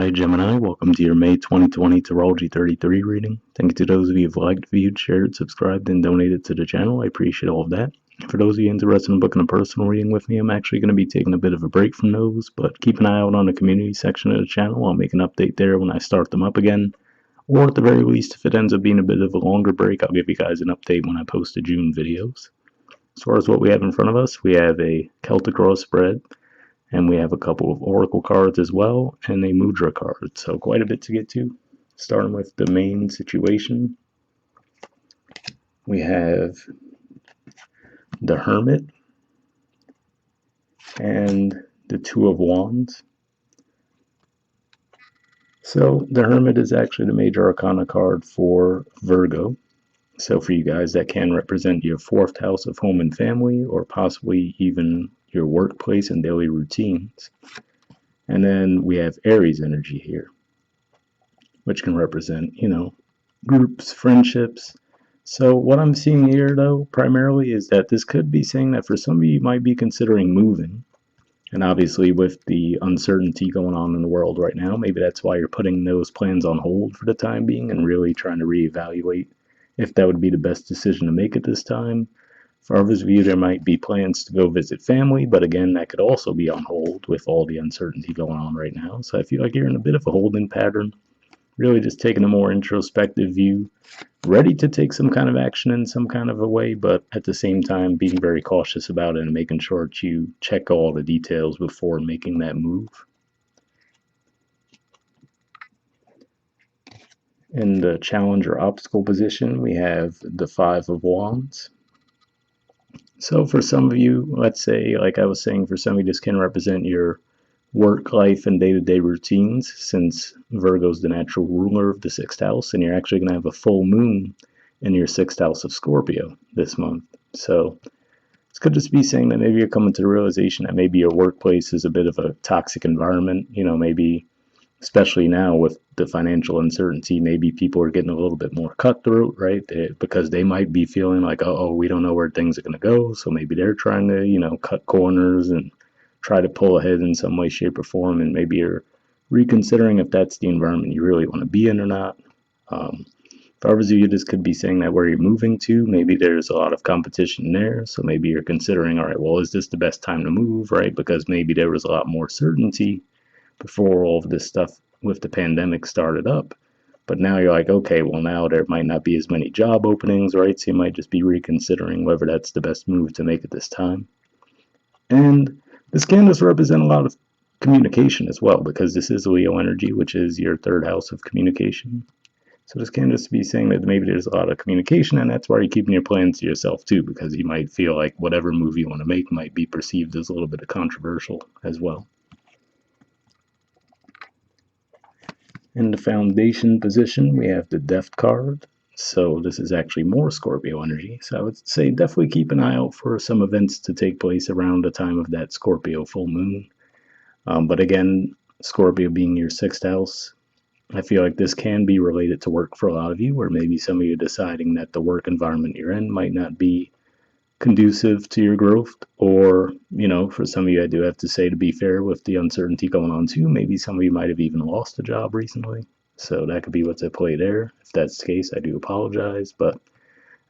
Hi Gemini, welcome to your May 2020 Astrology 33 reading. Thank you to those of you who've liked, viewed, shared, subscribed, and donated to the channel. I appreciate all of that. For those of you interested in booking a personal reading with me, I'm actually going to be taking a bit of a break from those, but keep an eye out on the community section of the channel. I'll make an update there when I start them up again. Or at the very least, if it ends up being a bit of a longer break, I'll give you guys an update when I post the June videos. As far as what we have in front of us, we have a Celtic Cross spread, and we have a couple of oracle cards as well, and a Mudra card. So quite a bit to get to. Starting with the main situation, we have the Hermit and the Two of Wands. So the Hermit is actually the major arcana card for Virgo. So for you guys, that can represent your fourth house of home and family, or possibly even your workplace and daily routines. And then we have Aries energy here, which can represent, groups, friendships. So what I'm seeing here, though, primarily is that this could be saying that for some of you, you might be considering moving. And obviously with the uncertainty going on in the world right now, maybe that's why you're putting those plans on hold for the time being and really trying to reevaluate if that would be the best decision to make at this time. For others of you, there might be plans to go visit family, but again, that could also be on hold with all the uncertainty going on right now. So I feel like you're in a bit of a holding pattern, really just taking a more introspective view, ready to take some kind of action in some kind of a way, but at the same time being very cautious about it and making sure that you check all the details before making that move. In the challenge or obstacle position, we have the Five of Wands. So for some of you, let's say, like I was saying, for some of you, this can represent your work life and day-to-day routines, since Virgo's the natural ruler of the sixth house, and you're actually going to have a full moon in your sixth house of Scorpio this month. So this could just be saying that maybe you're coming to the realization that maybe your workplace is a bit of a toxic environment. Maybe especially now with the financial uncertainty, maybe people are getting a little bit more cutthroat, right? Because they might be feeling like, oh, we don't know where things are going to go. So maybe they're trying to, cut corners and try to pull ahead in some way, shape, or form. And maybe you're reconsidering if that's the environment you really want to be in or not. For others of you, this could be saying that where you're moving to, maybe there's a lot of competition there. So maybe you're considering, all right, well, is this the best time to move, right? Because maybe there was a lot more certainty before all of this stuff with the pandemic started up. But now you're like, okay, well, now there might not be as many job openings, right? So you might just be reconsidering whether that's the best move to make at this time. And this can just represent a lot of communication as well, because this is Leo energy, which is your third house of communication. So this can just be saying that maybe there's a lot of communication, and that's why you're keeping your plans to yourself too, because you might feel like whatever move you want to make might be perceived as a little bit of controversial as well. In the foundation position, we have the Death card. So this is actually more Scorpio energy. So I would say definitely keep an eye out for some events to take place around the time of that Scorpio full moon. But again, Scorpio being your sixth house, I feel like this can be related to work for a lot of you, or maybe some of you deciding that the work environment you're in might not be conducive to your growth. Or, for some of you, I do have to say, to be fair, with the uncertainty going on too, maybe some of you might have even lost a job recently. So that could be what's at play there. If that's the case, I do apologize. But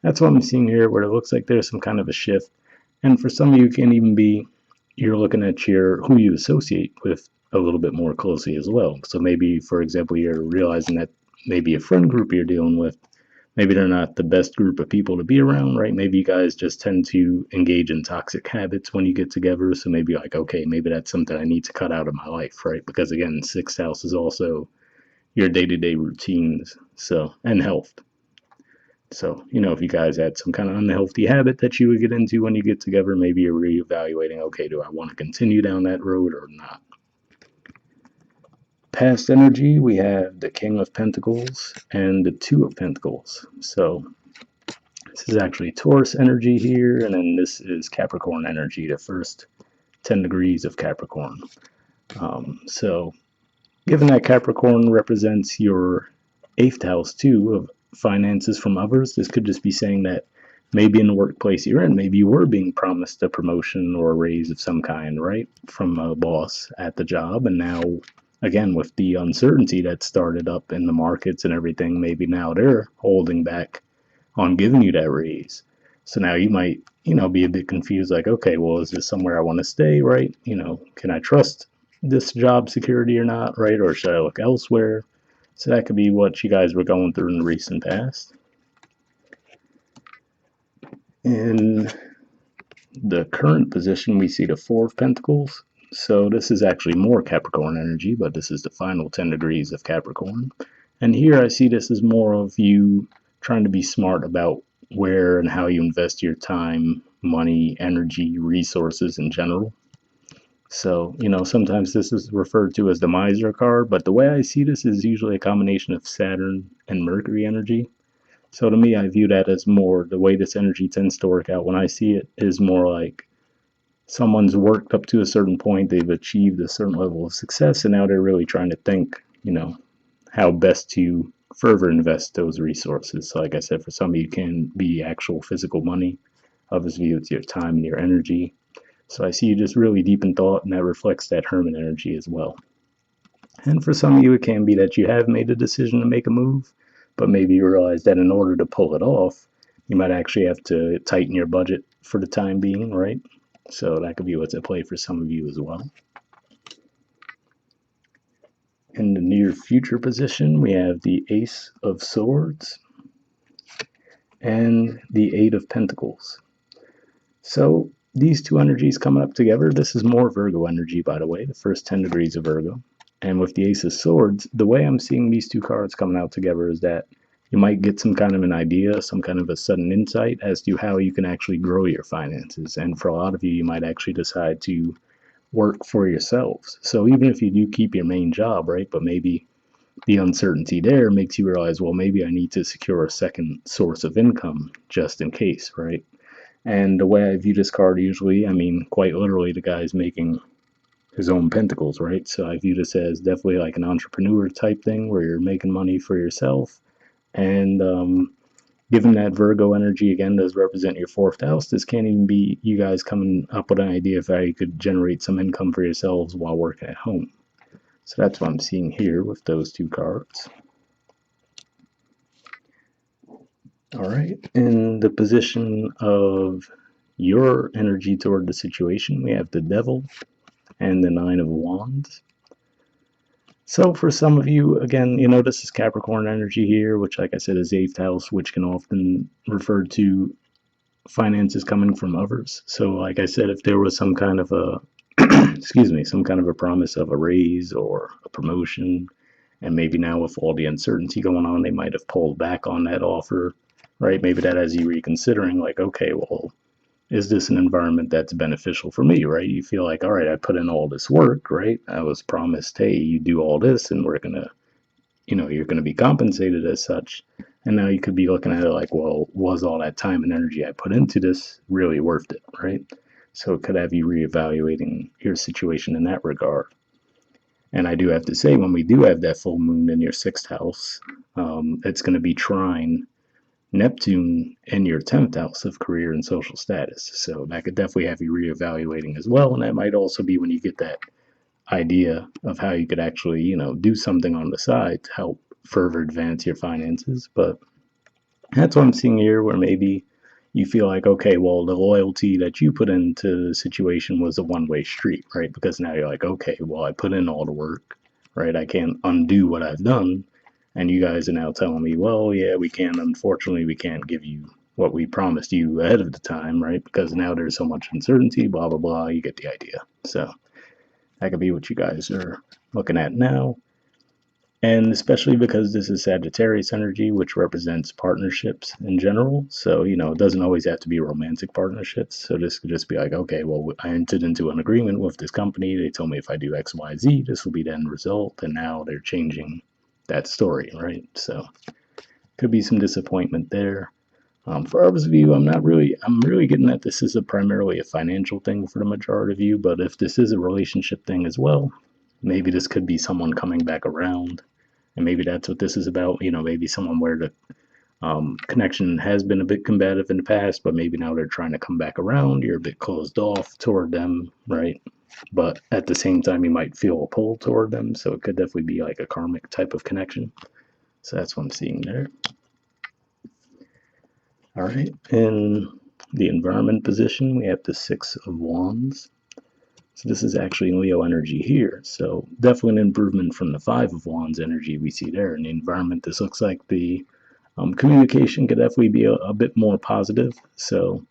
that's what I'm seeing here, where it looks like there's some kind of a shift. And for some of you, it can even be you're looking at who you associate with a little bit more closely as well. So maybe, for example, you're realizing that maybe a friend group you're dealing with, maybe they're not the best group of people to be around, right? Maybe you guys just tend to engage in toxic habits when you get together. So maybe like, okay, maybe that's something I need to cut out of my life, right? Because again, sixth house is also your day-to-day routines, and health. So, if you guys had some kind of unhealthy habit that you would get into when you get together, maybe you're reevaluating, okay, do I want to continue down that road or not? Past energy, we have the King of Pentacles and the Two of Pentacles. So this is actually Taurus energy here, and then this is Capricorn energy, the first 10 degrees of Capricorn. So given that Capricorn represents your 8th house too of finances from others, this could just be saying that maybe in the workplace you're in, maybe you were being promised a promotion or a raise of some kind, right, from a boss at the job, and now again, with the uncertainty that started up in the markets and everything, maybe now they're holding back on giving you that raise. So now you might, be a bit confused, like, okay, well, is this somewhere I want to stay, right? Can I trust this job security or not, right? Or should I look elsewhere? So that could be what you guys were going through in the recent past. In the current position, we see the Four of Pentacles. So this is actually more Capricorn energy, but this is the final 10 degrees of Capricorn. And here I see this as more of you trying to be smart about where and how you invest your time, money, energy, resources in general. So, sometimes this is referred to as the miser card, but the way I see this is usually a combination of Saturn and Mercury energy. So to me, I view that as more the way this energy tends to work out when I see it is more like someone's worked up to a certain point, they've achieved a certain level of success, and now they're really trying to think, how best to further invest those resources. So like I said, for some of you, it can be actual physical money. Others of you, it's your time and your energy. So I see you just really deep in thought, and that reflects that Hermit energy as well. And for some of you, it can be that you have made a decision to make a move, but maybe you realize that in order to pull it off, you might actually have to tighten your budget for the time being, right? So that could be what's at play for some of you as well. In the near future position, we have the Ace of Swords and the Eight of Pentacles. So these two energies coming up together, this is more Virgo energy, by the way, the first 10 degrees of Virgo. And with the Ace of Swords, the way I'm seeing these two cards coming out together is that you might get some kind of an idea, some kind of a sudden insight as to how you can actually grow your finances. And for a lot of you, you might actually decide to work for yourselves. So even if you do keep your main job, right, but maybe the uncertainty there makes you realize, well, maybe I need to secure a second source of income just in case, right? And the way I view this card usually, I mean, quite literally, the guy's making his own pentacles, right? So I view this as definitely like an entrepreneur type thing where you're making money for yourself. And given that Virgo energy again does represent your fourth house, this can't even be you guys coming up with an idea of how you could generate some income for yourselves while working at home. So that's what I'm seeing here with those two cards. All right, in the position of your energy toward the situation, we have the Devil and the Nine of Wands. So for some of you, again, this is Capricorn energy here, which, like I said, is 8th house, which can often refer to finances coming from others. So like I said, if there was some kind of a some kind of a promise of a raise or a promotion, and maybe now with all the uncertainty going on, they might have pulled back on that offer, right? Maybe that has you reconsidering, like, okay, well, is this an environment that's beneficial for me, right? You feel like, all right, I put in all this work, right? I was promised, hey, you do all this and we're going to, you're going to be compensated as such. And now you could be looking at it like, well, was all that time and energy I put into this really worth it, right? So it could have you reevaluating your situation in that regard. And I do have to say, when we do have that full moon in your 6th house, it's going to be trine Neptune in your 10th house of career and social status. So that could definitely have you reevaluating as well. And that might also be when you get that idea of how you could actually, do something on the side to help further advance your finances. But that's what I'm seeing here, where maybe you feel like, okay, well, the loyalty that you put into the situation was a one-way street, right? Because now you're like, okay, well, I put in all the work, right? I can't undo what I've done. And you guys are now telling me, well, yeah, unfortunately, we can't give you what we promised you ahead of the time, right? Because now there's so much uncertainty, blah, blah, blah. You get the idea. So that could be what you guys are looking at now. And especially because this is Sagittarius energy, which represents partnerships in general. So, it doesn't always have to be romantic partnerships. So this could just be like, okay, well, I entered into an agreement with this company. They told me if I do X, Y, Z, this will be the end result. And now they're changing that story, right? So could be some disappointment there. For others of you, I'm really getting that this is primarily a financial thing for the majority of you. But if this is a relationship thing as well, maybe this could be someone coming back around. And maybe that's what this is about. Maybe someone where the connection has been a bit combative in the past, but maybe now they're trying to come back around. You're a bit closed off toward them, right? but at the same time, you might feel a pull toward them. So it could definitely be like a karmic type of connection. So that's what I'm seeing there. All right. In the environment position, we have the Six of Wands. So this is actually Leo energy here. So definitely an improvement from the Five of Wands energy we see there. In the environment, this looks like the communication could definitely be a bit more positive. So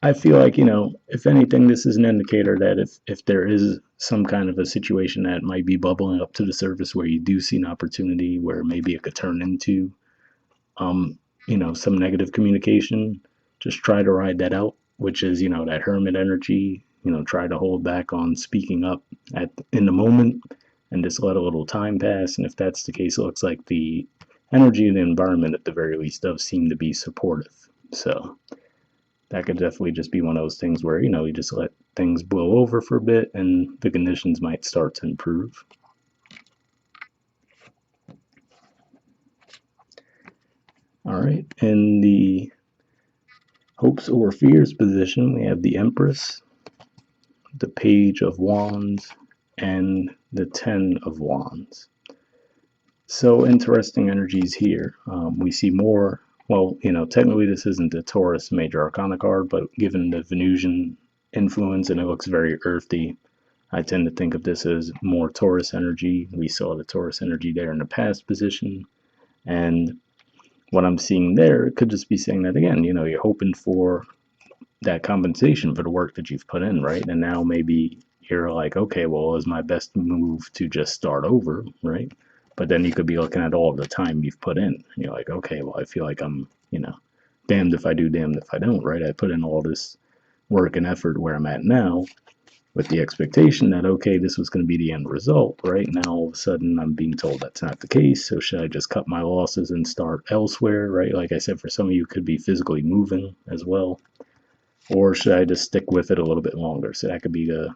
I feel like, if anything, this is an indicator that if there is some kind of a situation that might be bubbling up to the surface where you do see an opportunity where maybe it could turn into, um, some negative communication, just try to ride that out, which is, that hermit energy, try to hold back on speaking up in the moment and just let a little time pass. And if that's the case, it looks like the energy of the environment at the very least does seem to be supportive. So that could definitely just be one of those things where, you just let things blow over for a bit and the conditions might start to improve. All right, in the hopes or fears position, we have the Empress, the Page of Wands, and the Ten of Wands. So interesting energies here. We see more, well, technically this isn't the Taurus Major Arcana card, but given the Venusian influence and it looks very earthy, I tend to think of this as more Taurus energy. We saw the Taurus energy there in the past position. And what I'm seeing there, it could just be saying that again, you're hoping for that compensation for the work that you've put in, right? And now maybe you're like, okay, well, is my best move to just start over, right? But then you could be looking at all the time you've put in. And you're like, okay, well, I feel like I'm, damned if I do, damned if I don't, right? I put in all this work and effort where I'm at now with the expectation that, okay, this was going to be the end result, right? Now all of a sudden I'm being told that's not the case. So should I just cut my losses and start elsewhere, right? Like I said, for some of you, it could be physically moving as well. Or should I just stick with it a little bit longer? So that could be the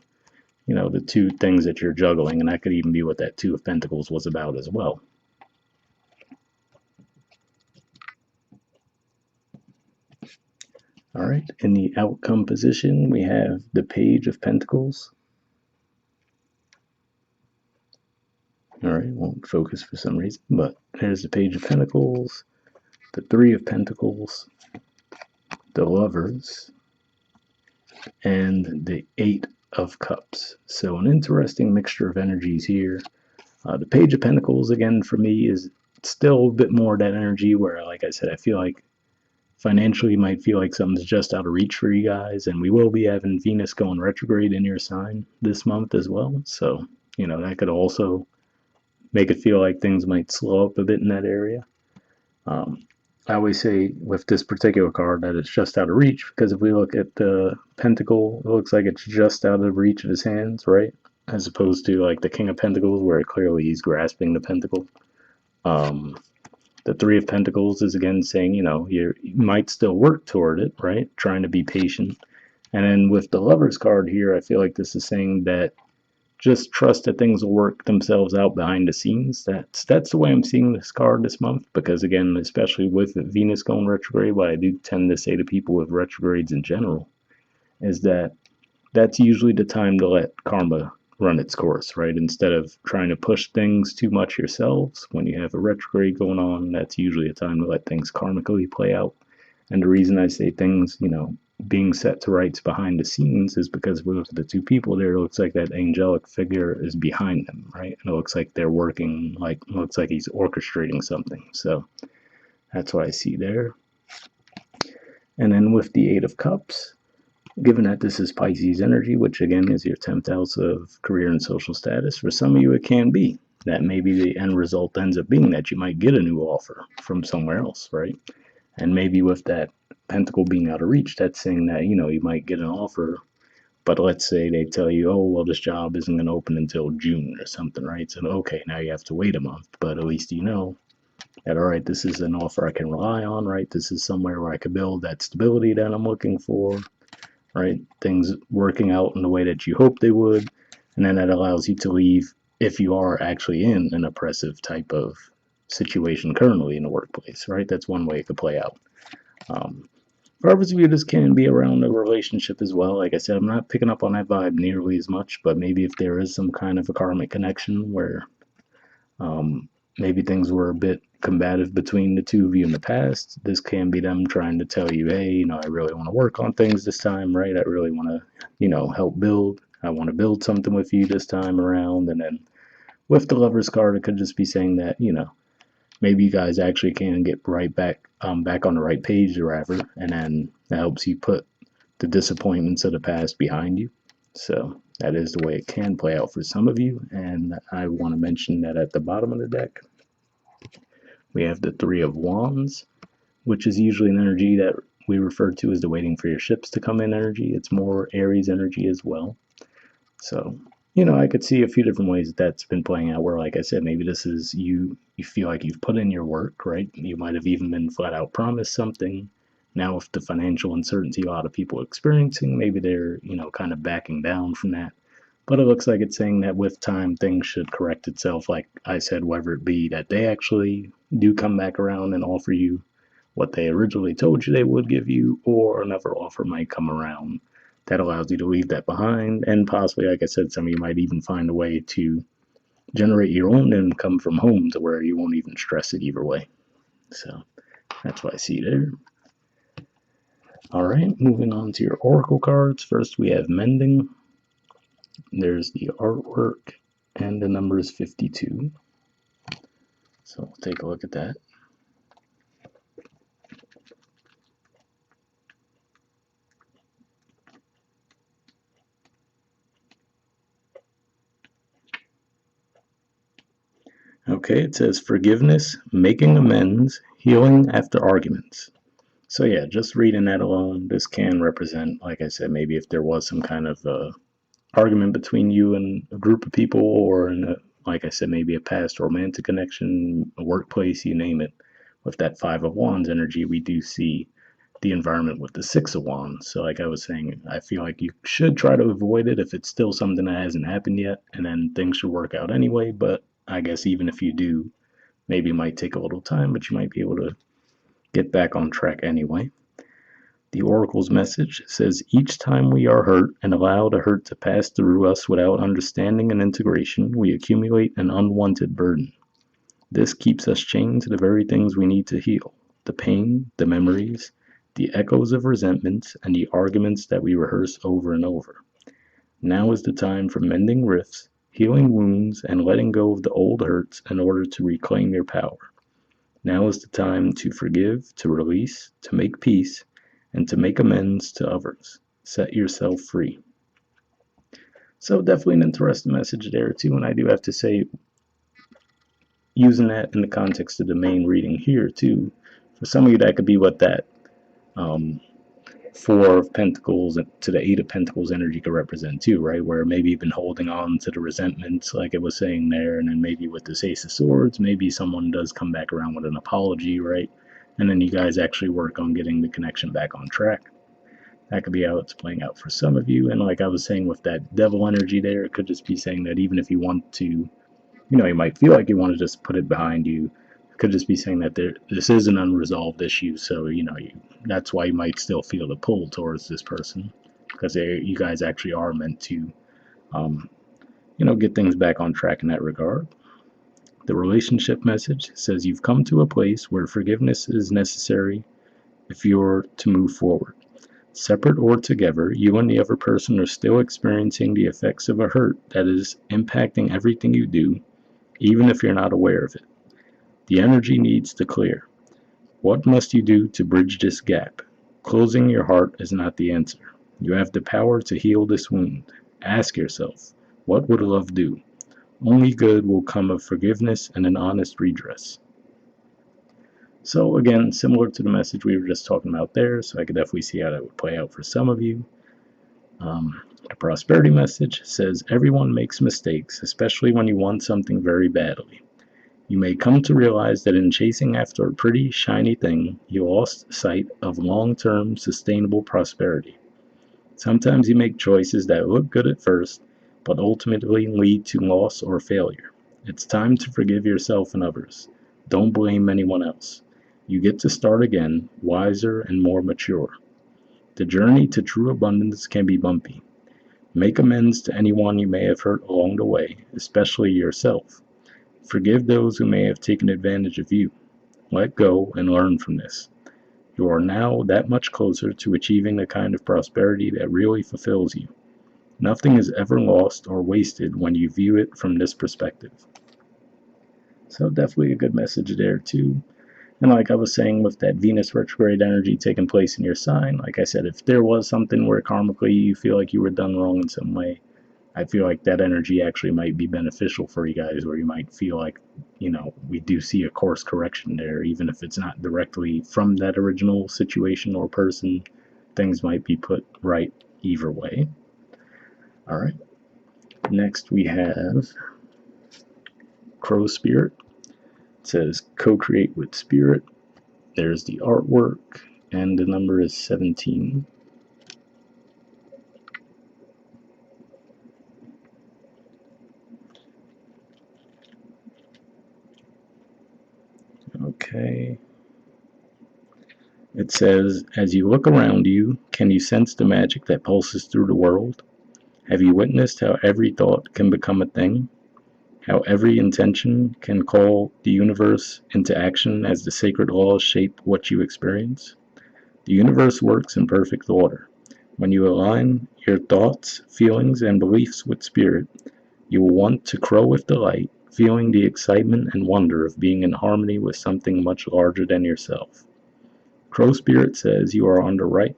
two things that you're juggling, and that could even be what that Two of Pentacles was about as well. All right, in the outcome position, we have the Page of Pentacles. All right, won't focus for some reason, but there's the Page of Pentacles, the Three of Pentacles, the Lovers, and the Eight of Cups. So an interesting mixture of energies here. The Page of Pentacles, again, for me, is still a bit more that energy where, like I said, I feel like financially you might feel like something's just out of reach for you guys, and we will be having Venus going retrograde in your sign this month as well. So, that could also make it feel like things might slow up a bit in that area. I always say with this particular card that it's just out of reach, because if we look at the Pentacle, it looks like it's just out of reach of his hands, right? As opposed to like the King of Pentacles, where clearly he's grasping the Pentacle. The Three of Pentacles is again saying, you might still work toward it, right? Trying to be patient. And then with the Lovers card here, I feel like this is saying that just trust that things will work themselves out behind the scenes. That's the way I'm seeing this card this month, because again, especially with Venus going retrograde, what I do tend to say to people with retrogrades in general is that that's usually the time to let karma run its course, right? Instead of trying to push things too much yourselves. When you have a retrograde going on, that's usually a time to let things karmically play out. And the reason I say things, being set to rights behind the scenes is because if we look at the two people there, it looks like that angelic figure is behind them, right? And it looks like they're working, looks like he's orchestrating something. So that's what I see there. And then with the Eight of Cups, given that this is Pisces energy, which again is your 10th house of career and social status, for some of you it can be that maybe the end result ends up being that you might get a new offer from somewhere else, right? And maybe with that Pentacle being out of reach, that's saying that, you might get an offer, but let's say they tell you, oh, well, this job isn't going to open until June or something, right? So, okay, now you have to wait a month, but at least you know that, all right, this is an offer I can rely on, right? This is somewhere where I can build that stability that I'm looking for, right? Things working out in the way that you hope they would, and then that allows you to leave if you are actually in an oppressive type of situation currently in the workplace, right? That's one way it could play out. For others of you, this can be around a relationship as well. Like I said, I'm not picking up on that vibe nearly as much, but maybe if there is some kind of a karmic connection where um, maybe things were a bit combative between the two of you in the past, this can be them trying to tell you, hey, I really want to work on things this time, right? I really want to, help build. I want to build something with you this time around. And then with the Lover's card, it could just be saying that, maybe you guys actually can get back on the right page or whatever, and then that helps you put the disappointments of the past behind you. So that is the way it can play out for some of you, and I want to mention that at the bottom of the deck we have the Three of Wands, which is usually an energy that we refer to as the waiting for your ships to come in energy. It's more Aries energy as well. So, I could see a few different ways that's been playing out where, like I said, maybe this is you feel like you've put in your work, right? You might have even been flat out promised something. Now, with the financial uncertainty a lot of people are experiencing, maybe they're, kind of backing down from that. But it looks like it's saying that with time, things should correct itself. Like I said, whether it be that they actually do come back around and offer you what they originally told you they would give you, or another offer might come around that allows you to leave that behind. And possibly, like I said, some of you might even find a way to generate your own income from home to where you won't even stress it either way. So that's what I see there. All right, moving on to your oracle cards. First, we have mending. There's the artwork, and the number is 52. So we'll take a look at that. Okay, it says forgiveness, making amends, healing after arguments. So yeah, just reading that alone, this can represent, like I said, maybe if there was some kind of argument between you and a group of people, or like I said, maybe a past romantic connection, a workplace, you name it. With that Five of Wands energy, we do see the environment with the Six of Wands. So, like I was saying, I feel like you should try to avoid it if it's still something that hasn't happened yet, and then things should work out anyway. But I guess even if you do, maybe it might take a little time, but you might be able to get back on track anyway. The oracle's message says each time we are hurt and allow the hurt to pass through us without understanding and integration, we accumulate an unwanted burden. This keeps us chained to the very things we need to heal: the pain, the memories, the echoes of resentment, and the arguments that we rehearse over and over. Now is the time for mending rifts, healing wounds, and letting go of the old hurts in order to reclaim your power. Now is the time to forgive, to release, to make peace, and to make amends to others. Set yourself free. So definitely an interesting message there too, and I do have to say, using that in the context of the main reading here too, for some of you that could be what that um, Four of Pentacles to the Eight of Pentacles energy could represent too, right? Where maybe you've been holding on to the resentments, like it was saying there, and then maybe with this Ace of Swords, maybe someone does come back around with an apology, right? And then you guys actually work on getting the connection back on track. That could be how it's playing out for some of you. And like I was saying with that devil energy there, it could just be saying that even if you want to, you might feel like you want to just put it behind you. It could just be saying that this is an unresolved issue, so that's why you might still feel the pull towards this person, because you guys actually are meant to, get things back on track in that regard. The relationship message says you've come to a place where forgiveness is necessary if you're to move forward. Separate or together, you and the other person are still experiencing the effects of a hurt that is impacting everything you do, even if you're not aware of it. The energy needs to clear. What must you do to bridge this gap? Closing your heart is not the answer. You have the power to heal this wound. Ask yourself, what would love do? Only good will come of forgiveness and an honest redress. So again, similar to the message we were just talking about there, so I could definitely see how that would play out for some of you. The prosperity message says everyone makes mistakes, especially when you want something very badly. You may come to realize that in chasing after a pretty, shiny thing, you lost sight of long-term, sustainable prosperity. Sometimes you make choices that look good at first, but ultimately lead to loss or failure. It's time to forgive yourself and others. Don't blame anyone else. You get to start again, wiser and more mature. The journey to true abundance can be bumpy. Make amends to anyone you may have hurt along the way, especially yourself. Forgive those who may have taken advantage of you. Let go and learn from this. You are now that much closer to achieving the kind of prosperity that really fulfills you. Nothing is ever lost or wasted when you view it from this perspective. So definitely a good message there too. And like I was saying, with that Venus retrograde energy taking place in your sign, like I said, if there was something where karmically you feel like you were done wrong in some way, I feel like that energy actually might be beneficial for you guys, where you might feel like, we do see a course correction there, even if it's not directly from that original situation or person. Things might be put right either way. All right. Next we have Crow Spirit. It says co-create with spirit. There's the artwork, and the number is 17. Okay. It says, as you look around you, can you sense the magic that pulses through the world? Have you witnessed how every thought can become a thing? How every intention can call the universe into action as the sacred laws shape what you experience? The universe works in perfect order. When you align your thoughts, feelings, and beliefs with spirit, you will want to crow with delight, feeling the excitement and wonder of being in harmony with something much larger than yourself. Crow Spirit says you are on the right.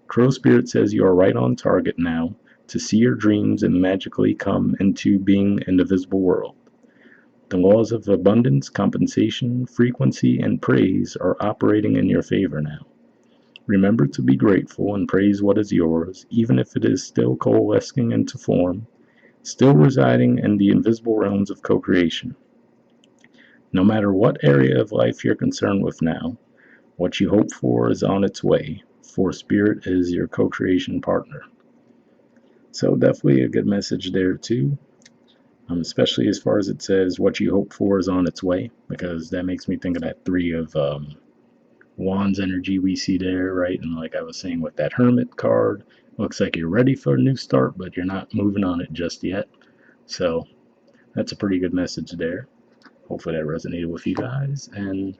Crow Spirit says you are right on target now to see your dreams and magically come into being in the visible world. The laws of abundance, compensation, frequency, and praise are operating in your favor now. Remember to be grateful and praise what is yours, even if it is still coalescing into form, still residing in the invisible realms of co-creation. No matter what area of life you're concerned with now, what you hope for is on its way, for Spirit is your co-creation partner. So definitely a good message there too, especially as far as it says what you hope for is on its way, because that makes me think of that 3 of Wands energy we see there, right? And like I was saying with that Hermit card, looks like you're ready for a new start, but you're not moving on it just yet. So that's a pretty good message there. Hopefully that resonated with you guys. And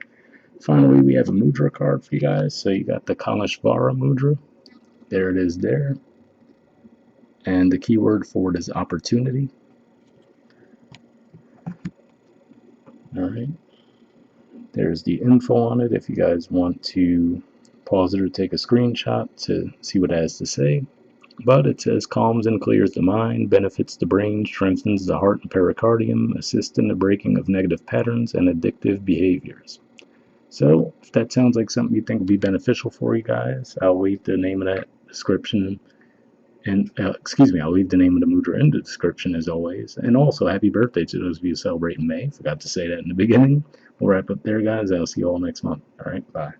finally, we have a Mudra card for you guys. So you got the Kaleshvara Mudra. There it is there. And the keyword for it is opportunity. All right. There's the info on it if you guys want to pause it or take a screenshot to see what it has to say. But it says calms and clears the mind, benefits the brain, strengthens the heart and pericardium, assists in the breaking of negative patterns and addictive behaviors. So if that sounds like something you think would be beneficial for you guys, I'll leave the name of that description. And I'll leave the name of the mudra in the description as always. And also, happy birthday to those of you who celebrate in May. Forgot to say that in the beginning. We'll wrap up there, guys. I'll see you all next month. All right, bye.